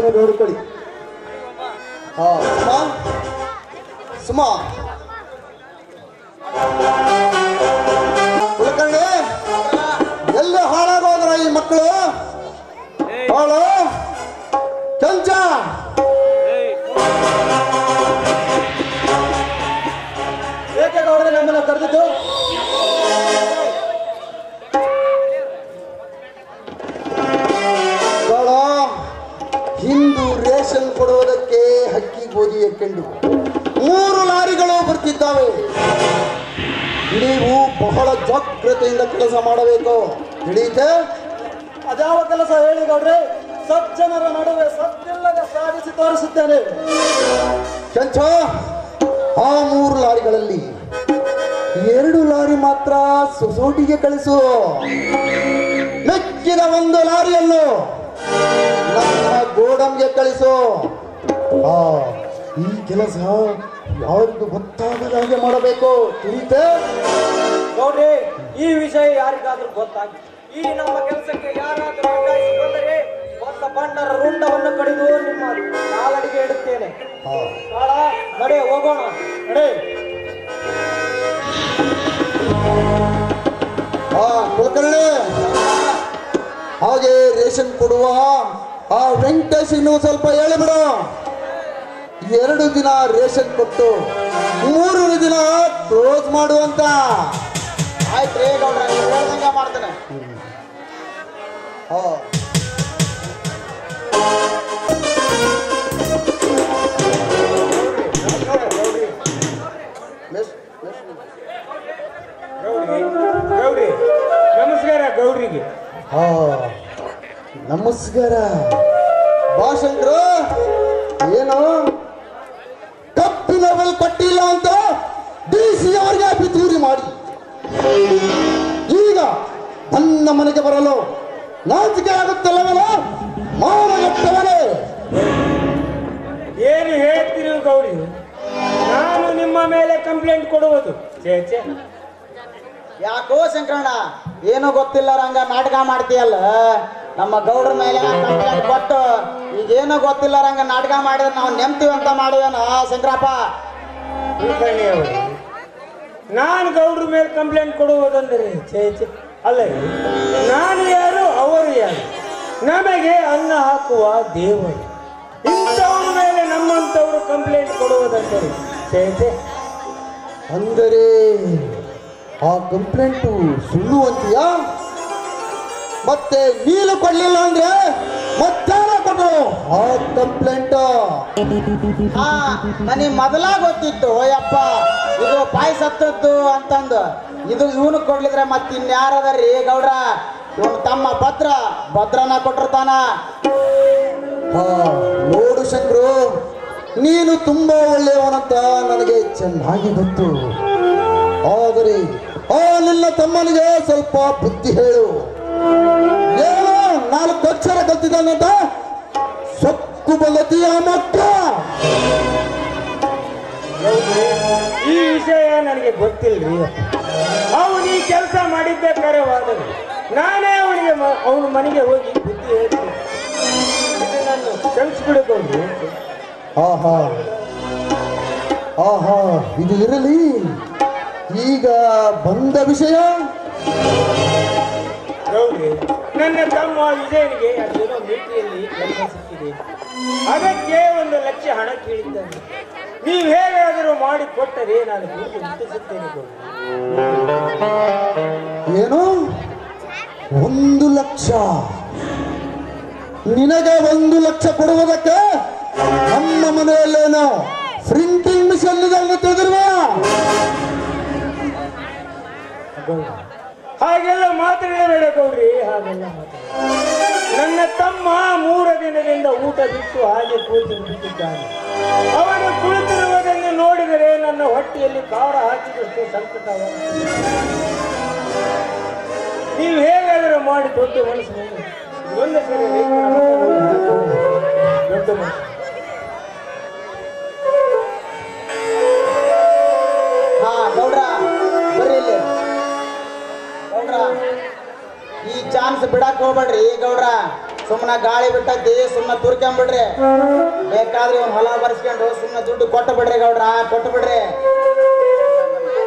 ಹಾಗೇನೆ ನೋಡ್ಕೊಳ್ಳಿ. ಹಾ ಸುಮಾ ಕುಲಕರ್ಣಿ, ಎಲ್ಲ ಹಾಳಾಗೋದ್ರ ಈ ಮಕ್ಕಳು. ಹಾಳು ಚಂಚ ಏಕೆ ಗೌಡ್ರೆ ನಮ್ಮನ್ನ ಕರೆದಿದ್ದು? ಹಿಂದೂ ರೇಷನ್ ಕೊಡುವುದಕ್ಕೆ ಹಕ್ಕಿ ಗೋಧಿ ಎಕ್ಕೆಂಡು 3 ಲಾರಿಗಳು ಬರ್ತಿದ್ದಾವೆ. ನೀವು ಬಹಳ ಜಾಗ್ರತೆಯಿಂದ ಕೆಲಸ ಮಾಡಬೇಕು, ತಿಳಿಯುತ್ತೆ? ಅದ್ಯಾವ ಕೆಲಸ ಹೇಳಿ ಗೌಡ್ರೆ? ಸಜ್ಜನರ ನಡುವೆ ಸತ್ತಿಲ್ಲದ ಸಾಧಿಸಿ ತೋರಿಸುತ್ತೇನೆ. ಚಂಚ, ಆ 3 ಲಾರಿಗಳಲ್ಲಿ 2 ಲಾರಿ ಮಾತ್ರ ಸೊಸೈಟಿಗೆ ಕಳಿಸು. ಮೆಕ್ಕಿದ 1 ಲಾರಿಯನ್ನು ನಮ್ಮ ಗೋಡಂಗೆ ಕಳಿಸು. ಈ ಕೆಲಸ ಯಾರಿಗೂ ಗೊತ್ತಾಗದ ಹಾಗೆ ಮಾಡಬೇಕು, ತಿಳಿಯುತ್ತೆ? ಗೌಡ್ರೆ, ಈ ವಿಷಯ ಯಾರಿಗಾದ್ರೂ ಗೊತ್ತಾಗಿ ಈ ನಮ್ಮ ಕೆಲಸಕ್ಕೆ ಯಾರಾದ್ರೂ ಬಂದರೆ ಒಂದು ಬಂಡರ ರುಂಡವನ್ನು ಕಡಿದು ನಿಮ್ಮ ಕಾಲಡಿಗೆ ಇಡುತ್ತೇನೆ. ನಡೆ ಹೋಗೋಣ, ನಡೆ. ಕುಲಕರ್ಣಿ, ಹಾಗೆ ರೇಷನ್ ಕೊಡುವ ಆ ವೆಂಕಟೇಶ್ ಇನ್ನೂ ಸ್ವಲ್ಪ ಹೇಳಿಬಿಡು. 2 ದಿನ ರೇಷನ್ ಕೊಟ್ಟು 3 ದಿನ ಕ್ಲೋಸ್ ಮಾಡುವಂತ. ಆಯ್ತು ರೇ ಗೌಡ್ರ, ಹೇಳ್ದಂಗೆ ಮಾಡ್ತೇನೆ. ಗೌರಿ ನಮಸ್ಕಾರ. ಗೌರಿಗೆ ನಮಸ್ಕಾರ. ಭಾಷಂಕರು, ಏನು ಕಪ್ಪಿನ ಬೆಲ್ ಕೊಟ್ಟಿಲ್ಲ ಅಂತ DC ಅವರಿಗೆ ಪಿತೂರಿ ಮಾಡಿ ಈಗ ನನ್ನ ಮನೆಗೆ ಬರಲು ನಾಚಿಕೆ ಆಗುತ್ತಲ್ಲವಲ್ಲ? ಮಾನಗಟ್ಟವನೇ. ಏನು ಹೇಳ್ತೀರಿ ಗೌರಿ? ನಾನು ನಿಮ್ಮ ಮೇಲೆ ಕಂಪ್ಲೇಂಟ್ ಕೊಡುವುದು? ಚೇಚೆ, ಯಾಕೋ ಶಂಕರಣ್ಣ, ಏನೋ ಗೊತ್ತಿಲ್ಲ ರಂಗ ನಾಟಕ ಮಾಡ್ತೀಯಲ್ಲ. ನಮ್ಮ ಗೌಡ್ರ ಮೇಲೆ ಕಂಪ್ಲೇಂಟ್ ಕೊಟ್ಟು ಈಗೇನೋ ಗೊತ್ತಿಲ್ಲ ರಂಗ ನಾಟಕ ಮಾಡಿದ್ರೆ ನಾವು ನೆಮ್ತೀವಿ ಅಂತ ಮಾಡಿದನ ಶಂಕರಪ್ಪ. ನಾನು ಗೌಡ್ರ ಮೇಲೆ ಕಂಪ್ಲೇಂಟ್ ಕೊಡುವುದಂದ್ರೆ ಚೇಚೆ ಅಲ್ಲ. ನಾನು ಯಾರು, ಅವರು ಯಾರು? ನಮಗೆ ಅನ್ನ ಹಾಕುವ ದೇವರು. ಇಂಥವ್ರ ಮೇಲೆ ನಮ್ಮಂಥವ್ರು ಕಂಪ್ಲೇಂಟ್ ಕೊಡುವುದಂದರೆ ಚೇಚೆ. ಅಂದರೆ ಆ ಕಂಪ್ಲೇಂಟು ಸುಳ್ಳು ಅಂತೀಯಾ? ಮತ್ತೆ ನೀನು ಕೊಡ್ಲಿಲ್ಲ ಅಂದ್ರೆ ಮತ್ತಾರ ಕೊಟ್ಟು ಆ ಕಂಪ್ಲೇಂಟ್? ನನಗೆ ಮೊದಲ ಗೊತ್ತಿತ್ತು ಯಪ್ಪ, ಇದು ಪಾಯ್ ಸತ್ತದ್ದು ಅಂತಂದು. ಇದು ಇವನು ಕೊಡ್ಲಿದ್ರೆ ಮತ್ತೆ ಇನ್ಯಾರದರಿ ಗೌಡ್ರ? ಇವನು ತಮ್ಮ ಭದ್ರನ ಕೊಟ್ಟಿರ್ತಾನ. ನೋಡು ಶಂಕರು, ನೀನು ತುಂಬಾ ಒಳ್ಳೆಯವನಂತ ನನಗೆ ಚೆನ್ನಾಗಿ ಗೊತ್ತು. ಆದರೆ ನಿನ್ನ ತಮ್ಮನಿಗೆ ಸ್ವಲ್ಪ ಬುದ್ಧಿ ಹೇಳು. ಏನೋ 4 ಅಕ್ಷರ ಕಲ್ತಿದ್ದಾನಂತ ಸೊಕ್ಕು ಬಲತಿಯ ಮಕ್ಕ. ಈ ವಿಷಯ ನನಗೆ ಗೊತ್ತಿಲ್ರಿ. ಅವನು ಈ ಕೆಲಸ ಮಾಡಿದ್ದ ವಾದನು. ನಾನೇ ಅವನ ಮನೆಗೆ ಹೋಗಿ ಬುದ್ಧಿ ಹೇಳ್ತೀನಿ. ನಾನು ಕ್ಷಮಿಸ್ಬಿಡಬಹುದು. ಆಹಾ, ಇದು ಇರಲಿ. ಈಗ ಬಂದ ವಿಷಯ. ಗೌರಿ, ನನ್ನ ತಮ್ಮ ವಿಜಯನಿಗೆ ಅದೇನೋ ಮೀಟಿಯಲ್ಲಿ ಕೆಲಸ ಸಿಕ್ಕಿದೆ. ಅದಕ್ಕೆ 1 ಲಕ್ಷ ಹಣ ಕೇಳಿದ್ದಾನೆ. ನೀವು ಹೇಗಾದರೂ ಮಾಡಿ ಕೊಟ್ಟರೆ ನಾನು ದುಡ್ಡು ಮುಟ್ಟಿಸುತ್ತೇನೆ. ಏನು 1 ಲಕ್ಷ? ನಿನಗೆ 1 ಲಕ್ಷ ಕೊಡುವುದಕ್ಕೆ ನಮ್ಮ ಮನೆಯಲ್ಲೇನೋ ಪ್ರಿಂಟಿಂಗ್ ಮಿಷನ್ ಇದೆ ತಿಳಿದಿರುವ? ಹಾಗೆಲ್ಲ ಮಾತಾಡಬೇಡ ಗೌರಿ, ಹಾಗೆಲ್ಲ ಮಾತಾಡ. ನನ್ನ ತಮ್ಮ 3 ದಿನದಿಂದ ಊಟ ಬಿಟ್ಟು ಹಾಗೆ ಕೂತು ಬಿಟ್ಟಿದ್ದಾನೆ. ಅವನು ಕುಳಿತಿರುವುದನ್ನು ನೋಡಿದರೆ ನನ್ನ ಹೊಟ್ಟೆಯಲ್ಲಿ ಖಾರ ಹಾಕಿದಷ್ಟು ಸಂಕಟ. ನೀವು ಹೇಗಾದರೂ ಮಾಡಿ ದೊಡ್ಡ ಮನಸ್ಸು ಒಂದು ಸರಿ ದೊಡ್ಡ ಮನಸ್ಸು. ಗೌಡ್ರ ಬರ್ರಿ ಇಲ್ಲಿ. ಗೌಡ್ರ, ಈ ಚಾನ್ಸ್ ಬಿಡಕ್ ಹೋಗ್ಬೇಡ್ರಿ ಗೌಡ್ರ. ಸುಮ್ಮನ ಗಾಳಿ ಬಿಟ್ಟೈತಿ, ಸುಮ್ಮನೆ ತುರ್ಕೊಂಬಿಡ್ರಿ. ಬೇಕಾದ್ರೆ ಒಂದು ಹೊಲ ಬರ್ಸ್ಕೊಂಡು ಸುಮ್ಮನೆ ದುಡ್ಡು ಕೊಟ್ಟು ಬಿಡ್ರಿ ಗೌಡ್ರ, ಕೊಟ್ಟು ಬಿಡ್ರಿ.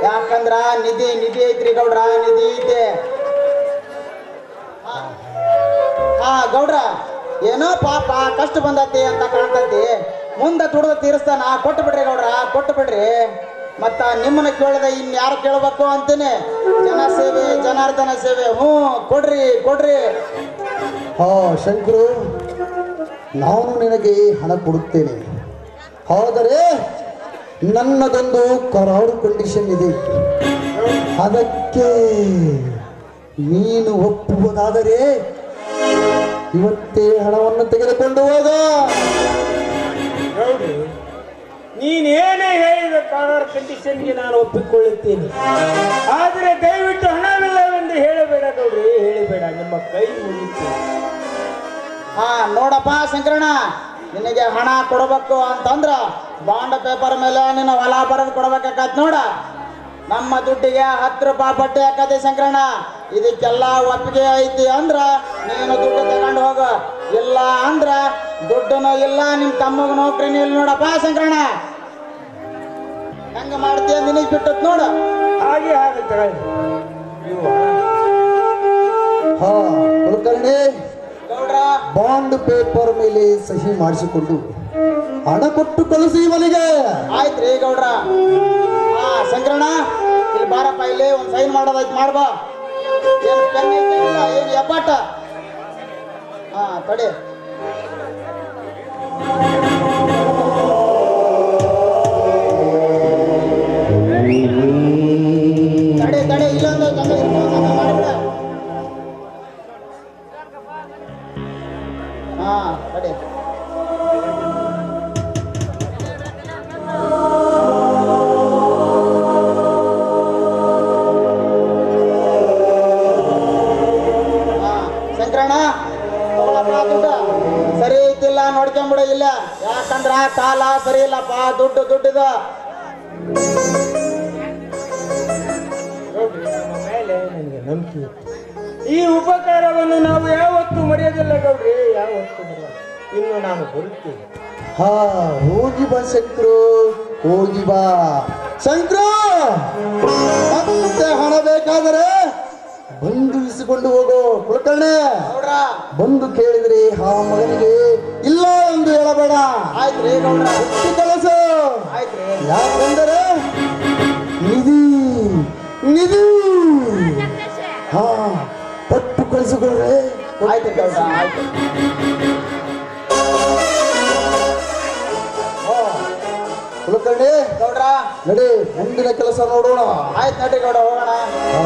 ಯಾಕಂದ್ರ ನಿಧಿ ಐತ್ರಿ ಗೌಡ್ರ, ನಿಧಿ ಐತೆ. ಹಾ ಗೌಡ್ರ, ಏನೋ ಪಾಪ ಕಷ್ಟ ಬಂದತಿ ಅಂತ ಕಾಣ್ತೈತಿ, ಮುಂದೆ ದುಡ್ದು ತೀರಿಸ್ತಾನ, ಕೊಟ್ಟು ಬಿಡ್ರಿ ಗೌಡ್ರ, ಕೊಟ್ಟು ಬಿಡ್ರಿ. ಮತ್ತ ನಿಮ್ಮನ್ನ ಕೇಳದೆ ಇನ್ಯಾರು ಕೇಳಬೇಕು ಅಂತೀನಿ. ಜನ ಸೇವೆ, ಜನಾರ್ದನ ಸೇವೆ. ಕೊಡ್ರಿ ಕೊಡ್ರಿ. ಹಾ ಶಂಕರು, ನಾನು ನಿನಗೆ ಹಣ ಕೊಡುತ್ತೇನೆ, ಆದರೆ ನನ್ನದೊಂದು ಕರಾರು ಕಂಡೀಷನ್ ಇದೆ. ಅದಕ್ಕೆ ನೀನು ಒಪ್ಪುವುದಾದರೆ ಇವತ್ತೇ ಹಣವನ್ನು ತೆಗೆದುಕೊಂಡು ಹೋಗ. ನೋಡಿ, ನೀನೇನೇ ಹೇಳಿದ ಕರಾರು ಕಂಡೀಷನ್ಗೆ ನಾನು ಒಪ್ಪಿಕೊಳ್ಳುತ್ತೇನೆ, ಆದರೆ ದಯವಿಟ್ಟು ಹಣವಿಲ್ಲವೆಂದು ಹೇಳಬೇಡ ನೋಡ್ರಿ, ಹೇಳಬೇಡ, ನಿಮ್ಮ ಕೈ ಮುಗಿತೇನೆ. ಹಾ ನೋಡಪ್ಪ ಶಂಕರಣ್ಣ, ನಿನಗೆ ಹಣ ಕೊಡಬೇಕು ಅಂತಂದ್ರ ಬಾಂಡ್ ಪೇಪರ್ ಮೇಲೆ ನಿನ್ನ ಹೊಲ ಬರೆದು ಕೊಡ್ಬೇಕಾಗತ್ ನೋಡ. ನಮ್ಮ ದುಡ್ಡಿಗೆ 10 ರೂಪಾಯಿ ಬಟ್ಟೆ ಹಾಕತಿ ಶಂಕರಣ್ಣ. ಇದಕ್ಕೆಲ್ಲ ಒಪ್ಪಿಗೆ ಐತಿ ಅಂದ್ರ ನೀನು ದುಡ್ಡು ತಗೊಂಡು ಹೋಗ, ಇಲ್ಲ ಅಂದ್ರ ದುಡ್ಡನು ಇಲ್ಲ, ನಿಮ್ ತಮ್ಮಗ ನೌಕರಿನೂ ಇಲ್ಲ ನೋಡಪ್ಪ ಶಂಕರಣ್ಣ. ಹೆಂಗ ಮಾಡ್ತೀಯ ನಿನಗೆ ಬಿಟ್ಟತ್ ನೋಡ. ಹಾಗೆ ಆಗುತ್ತೆ. ಹಾ ಕುಲಕರ್ಣಿ, ಗೌಡ್ರ ಬಾಂಡ್ ಪೇಪರ್ ಮೇಲೆ ಸಹಿ ಮಾಡಿಸಿಕೊಂಡು ಹಣ ಕೊಟ್ಟು ಕಳಿಸಿ ಮನೆಗೆ. ಆಯ್ತ್ರಿ ಗೌಡ್ರ. ಹಾ ಶಂಕರಣ್ಣ, ಇಲ್ಲಿ ಬಾರಪ್ಪ, ಇಲ್ಲಿ ಒಂದು ಸೈನ್ ಮಾಡೋದೈತಿ, ಮಾಡ್ಬಾ. ಏನು ಪೆನ್ ಇಲ್ಲ, ಏನು ಎಬ್ಬಾಟ. ಹಾ ತಡಿ. ತಡಿ ಇಲ್ಲೊಂದು ಮಾಡಿಬಿಡ. ಹಾ ತಡಿ. ಸರಿ ಐತಿಲ್ಲ ನೋಡ್ಕೊಂಬಿಡ, ಇಲ್ಲ ಯಾಕಂದ್ರ ಕಾಲ ಸರಿ ಇಲ್ಲಪ್ಪ, ದುಡ್ಡಿದ. ನಿಮ್ಮ ಮೇಲೆ ನನಗೆ ನಂಬಿಕೆ ಇತ್ತು. ಈ ಉಪಕಾರವನ್ನು ನಾವು ಯಾವತ್ತೂ ಮರೆಯೋದಿಲ್ಲ ಗೌಡ್ರಿ, ಯಾವತ್ತೂ ಮರೆಯೋಲ್ಲ. ಇನ್ನು ನಾನು ಬರುತ್ತೇನೆ. ಹಾ ಹೋಗಿ ಬಾ ಶಂಕರು, ಹೋಗಿ ಬಾ ಶಂಕರು. ಮತ್ತೆ ಹಣ ಬೇಕಾದರೆ ಬಂದು ಇಸಿಕೊಂಡು ಹೋಗೋ ಕುಲಕರ್ಣಿ. ಗೌಡ್ರ ಬಂದು ಕೇಳಿದ್ರೆ ಆ ಮಗನಿಗೆ ಇಲ್ಲ ಎಂದು ಹೇಳಬೇಡ. ಆಯ್ತ್ರಿ ಗೌಡ್ರ, ಕೊಟ್ಟು ಕಳಿಸು. ಆಯ್ತ್ರಿ. ಯಾಕಂದರೆ ನಿಧಿ ನಿಧಿ ಹಾ ಕೊಟ್ಟು ಕಳಿಸಿಕೊಡ್ರೆ. ಆಯ್ತು ಗೌಡ್ರ, ಆಯ್ತು. ಕುಲಕರ್ಣಿ ಗೌಡ್ರ ನಡಿ, ಮುಂದಿನ ಕೆಲಸ ನೋಡೋಣ. ಆಯ್ತು ನಡ್ರಿ ಗೌಡ, ಹೋಗೋಣ. ಹಾ